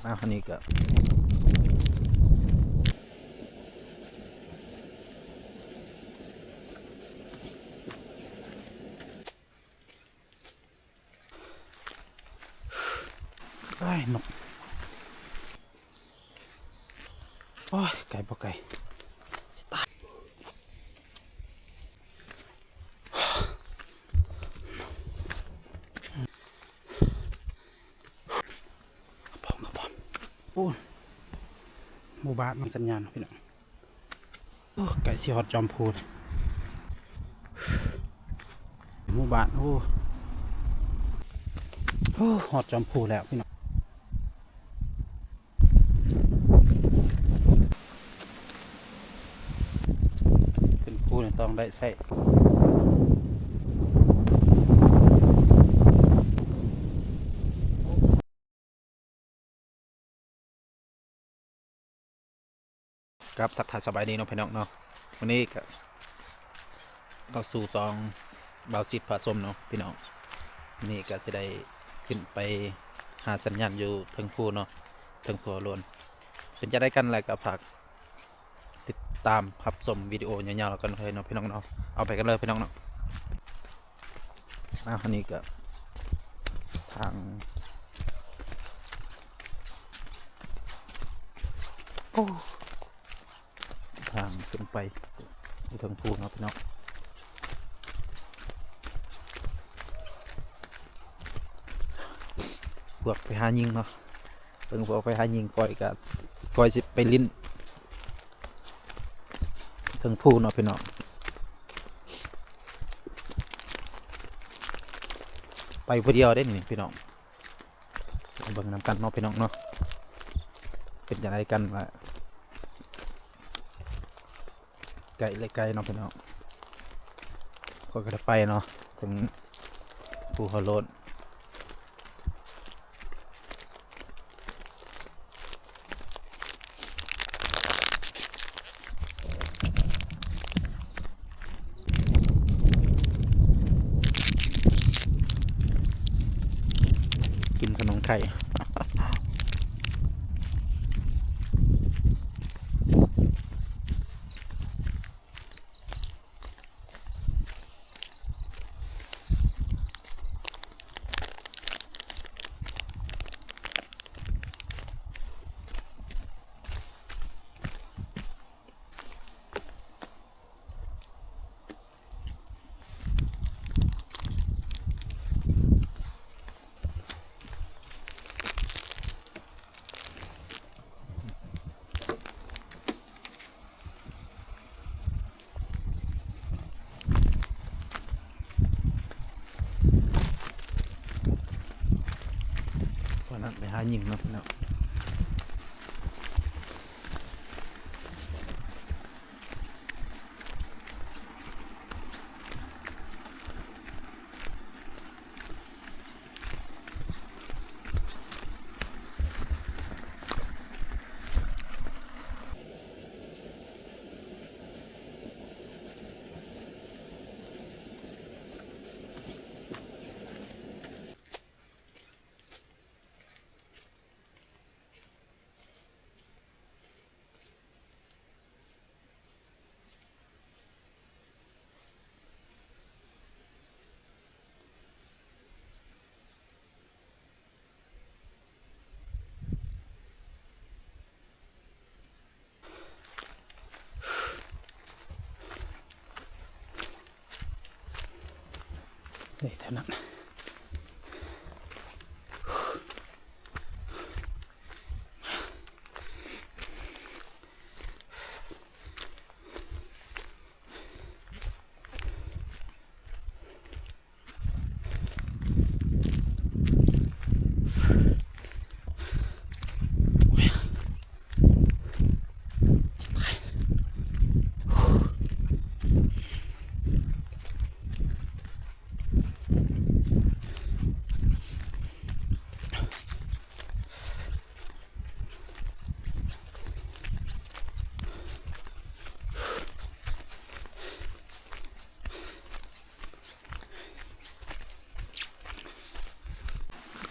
อันนี้ก็ได้นกโอ้ยไก่บ่ไก่สตาร์พร้อมโอ้หมู่บ้านมันสัญญาณพี่น้องโอ้ไก่ที่ฮอดจอมพูนหมู่บ้านโอ้ฮอดจอมพูแล้วพี่น้องขึ้นพูเนี่ยต้องได้ใส่ครับทักทายสบายดีเนาะพี่น้องเนาะวันนี้ก็เข้าสู่ซองเบาสิทธิ์ผสมเนาะพี่น้องนี่ก็จะได้ขึ้นไปหาสัญญาณอยู่ถึงภูเนาะถึงภูล้วนเป็นจะได้กันอะไรกับฝากติดตามรับชมวิดีโอยาวๆแล้วกันเลยเนาะพี่น้องเนาะเอาไปกันเลยพี่น้องเนาะอันนี้ก็ทางโอ้ทางขึ้นไปถึงภูเนาะพี่น้องพวกไปหายิงเนาะเพิ่งพวกไปหายิงก้อยสิไปลิ้นถึงภูเนาะพี่น้องไปผู้เดียวได้นี่พี่น้องเบิ่งนำกันเนาะพี่น้องเนาะเป็นอย่างไรกันว่าไก่เลยไก่เนาะพี่น้องก็จะไปเนาะถึงภูเขาโลนกินขนมไข่วันนั้นไปหายิงเนาะพี่น้องนี่เท่านั้น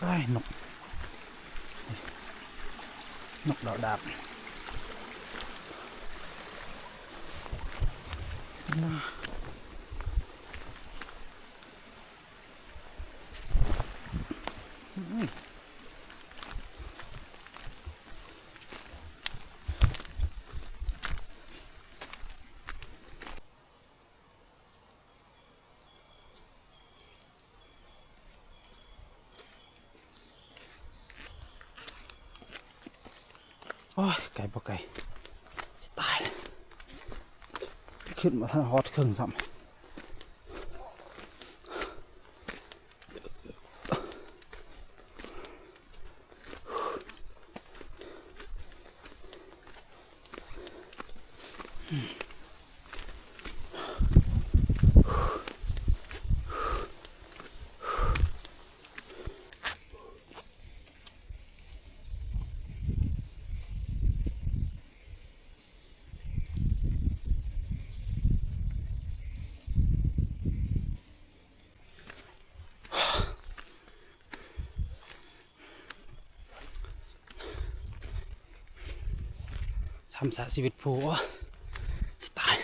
ได้นก นกดาวดาบโอ้ยไก่บ่ไก่ตายเลยขึ้นมาทางฮอตเครื่องซ้ำสาชีวิตผู้ตาย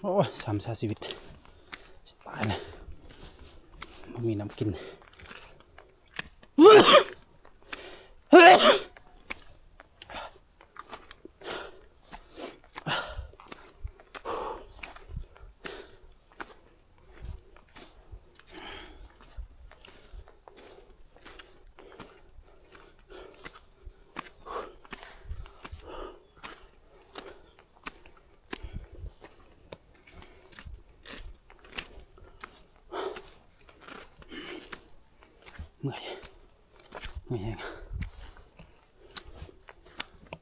โอ้ยสาชีวิตตายเลยไม่มีน้ำกินเมื่อยแห้ง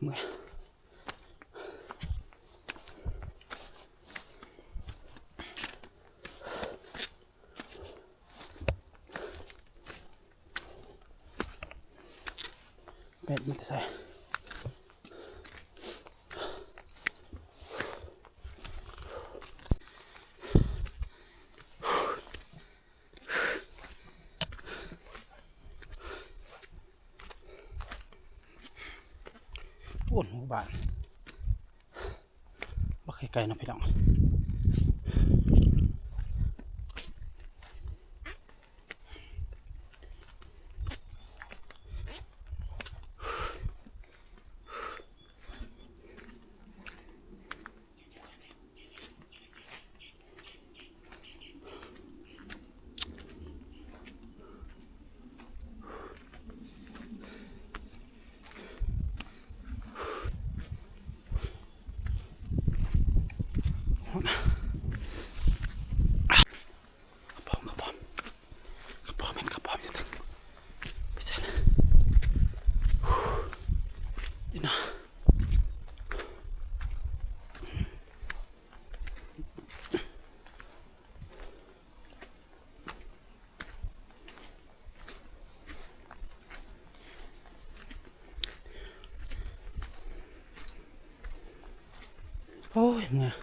เมื่อยเป็ดมันจะใส่อ้วนหมู่บ้านบักไกลๆนะพี่น้องโอ้ยเมื่อย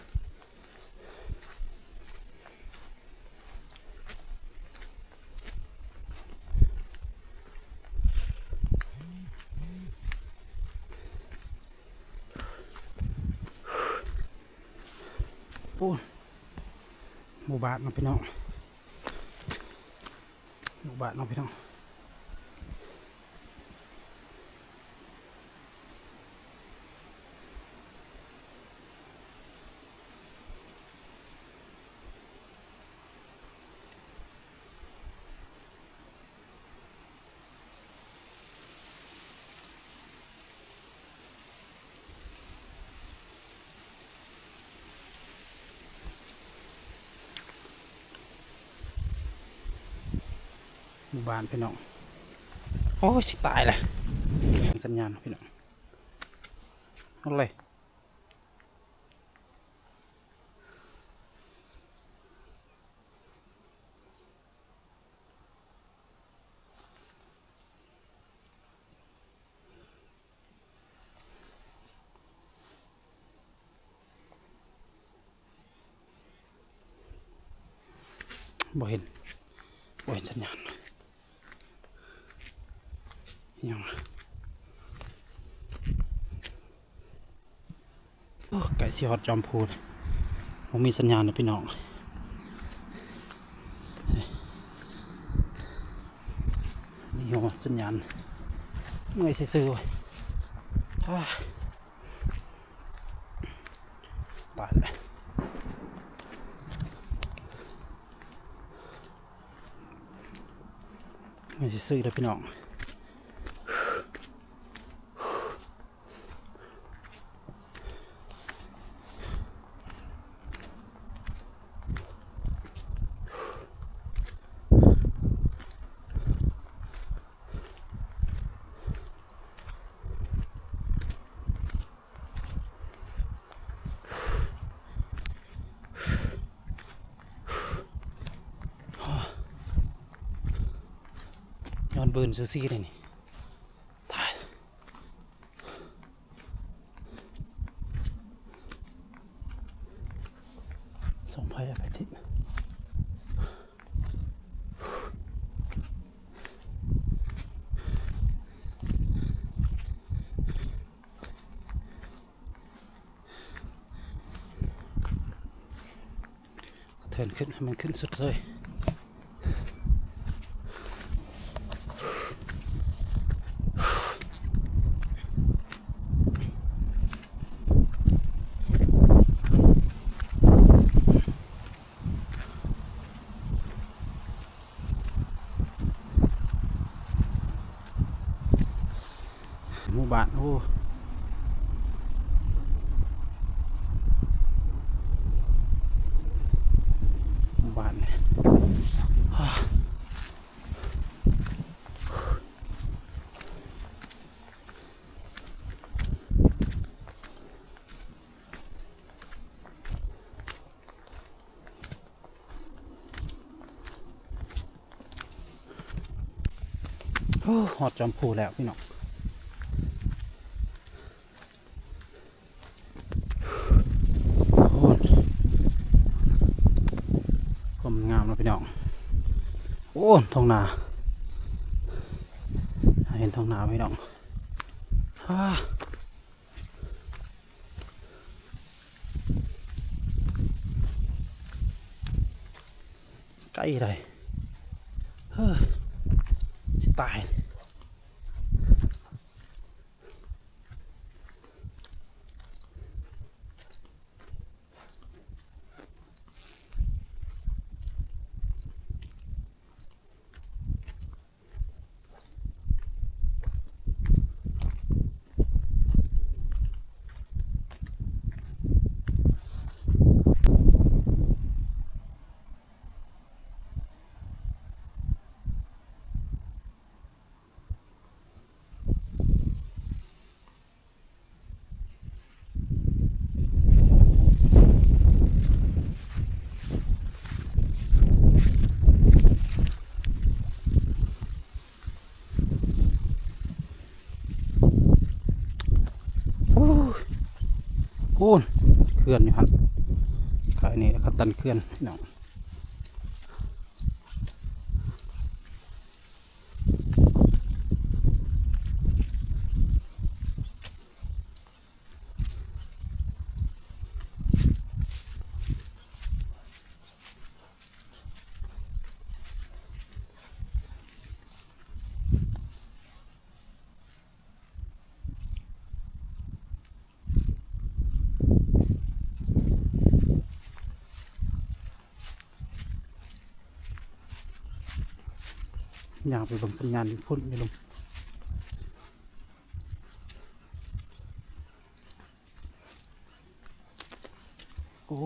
หมู่บ้านน้องพี่น้องหมู่บ้านน้องพี่น้อง มู่บ้านพี่น้องโอ้ยสิตายเลยสัญญาณพี่น้องอะไรบ่เห็นสัญญาณยังโอ้ไก่สิฮอดจอมพูนผมมีสัญญาณนะพี่น้องนี่หัวสัญญาณเมื่อยซื่อๆไว้ตายเลยเมื่อยซื่อๆเลยพี่น้องย้อนเบิร์นซูซี่เลยนี่ตายส่งไพ่ไปทิศเทินขึ้นให้มันขึ้นสุดเลยหมู่บ้านโอ้หมู่บ้านเนี่ยโอ้หอดจอมพูแล้วพี่น้องโอ้ก็มันงามแล้วพี่น้องโอ้ท้องนาเห็นท้องนาพี่น้องใกล้เลยเฮ้ยสิตายโอ้เคลื่อนอยู่ครับขายนี่ขัดตันเคลื่อนพี่น้องอยากไปลงสัญญาณพ่นไม่ลงโอ้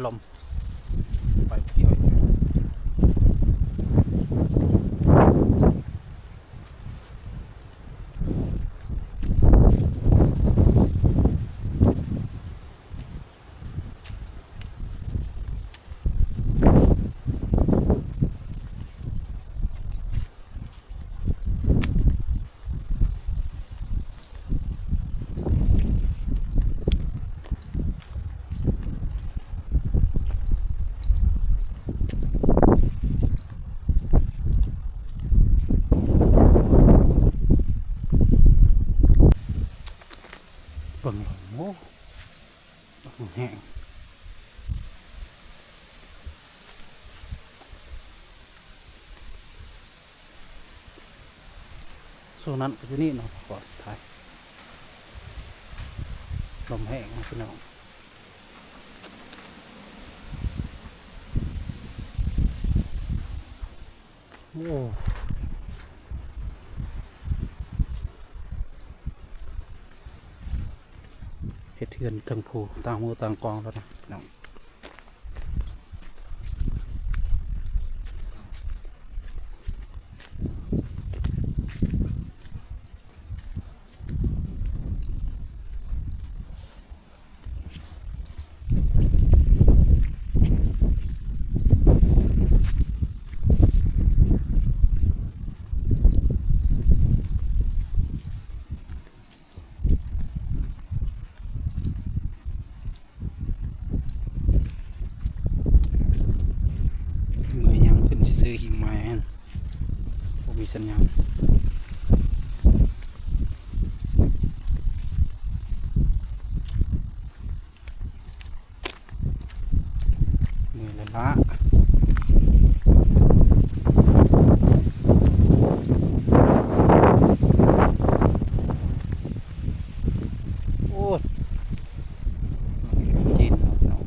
ลมไปเกี่ยวเบิ่งโอ้บังแห้งส่วนนั้นก็อยู่นี่เนาะปลอดภัยลมแห้งนะพี่น้องโอ้เฮ็ดเทือนทั้งผู้ต่างมือต่างกองแล้วนะพี่น้องเมื่อยยังขึ้นซื้อหิมะบ่มีสัญญาณเมื่อยแล้วละโอ้ยจีนเอา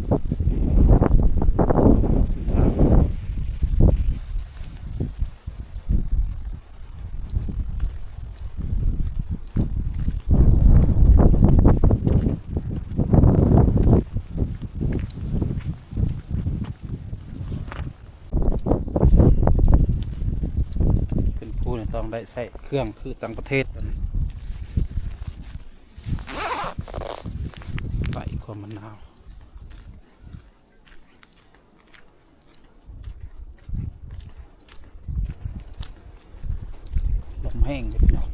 ขึ้นภูเนี่ยต้องได้ใช้เครื่องคือต่างประเทศไหลความมันหนาวลมแห้งเลยพี่น้อง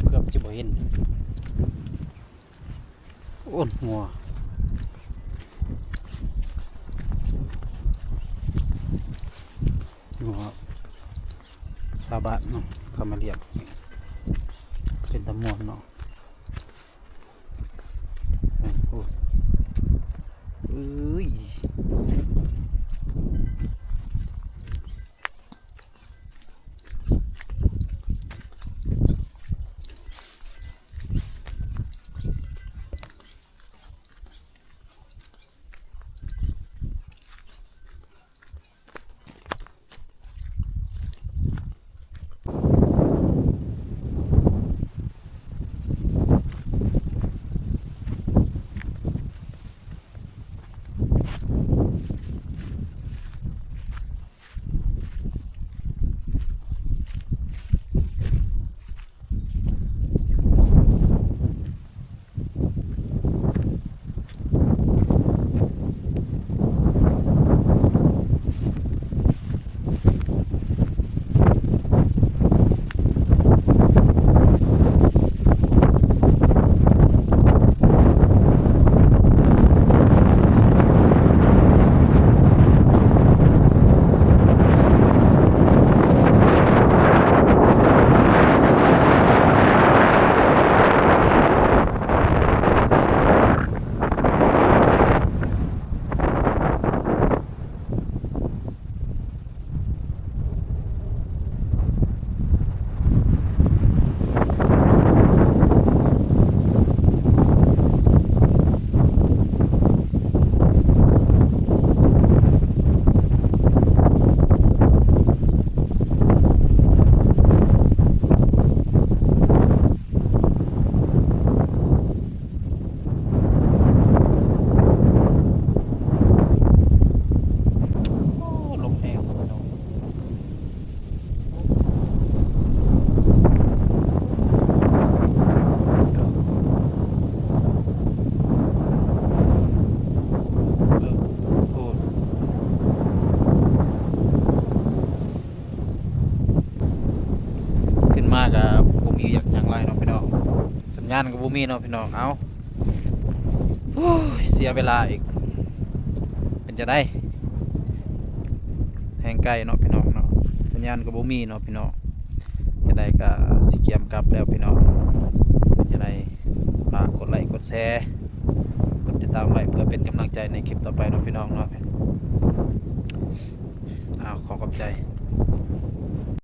เกือบสิบ่เห็นโอ้นหัวชาวบ้านเนาะเขามาเรียกเป็นตะมวนเนาะโอ้เอ้ย ญาณก็บ่มีเนาะพี่น้องเอาโอ้ยเสียเวลาอีกเป็นจะได้แห่งไกลเนาะพี่น้องเนาะสัญญาณก็บ่มีเนาะพี่น้องจะได้ก็สิเกียมกลับแล้วพี่น้องเป็นจะได้ฝากกดไลค์กดแชร์กดติดตามไว้เพื่อเป็นกำลังใจในคลิปต่อไปเนาะพี่น้องเนาะอ้าวขอขอบใจ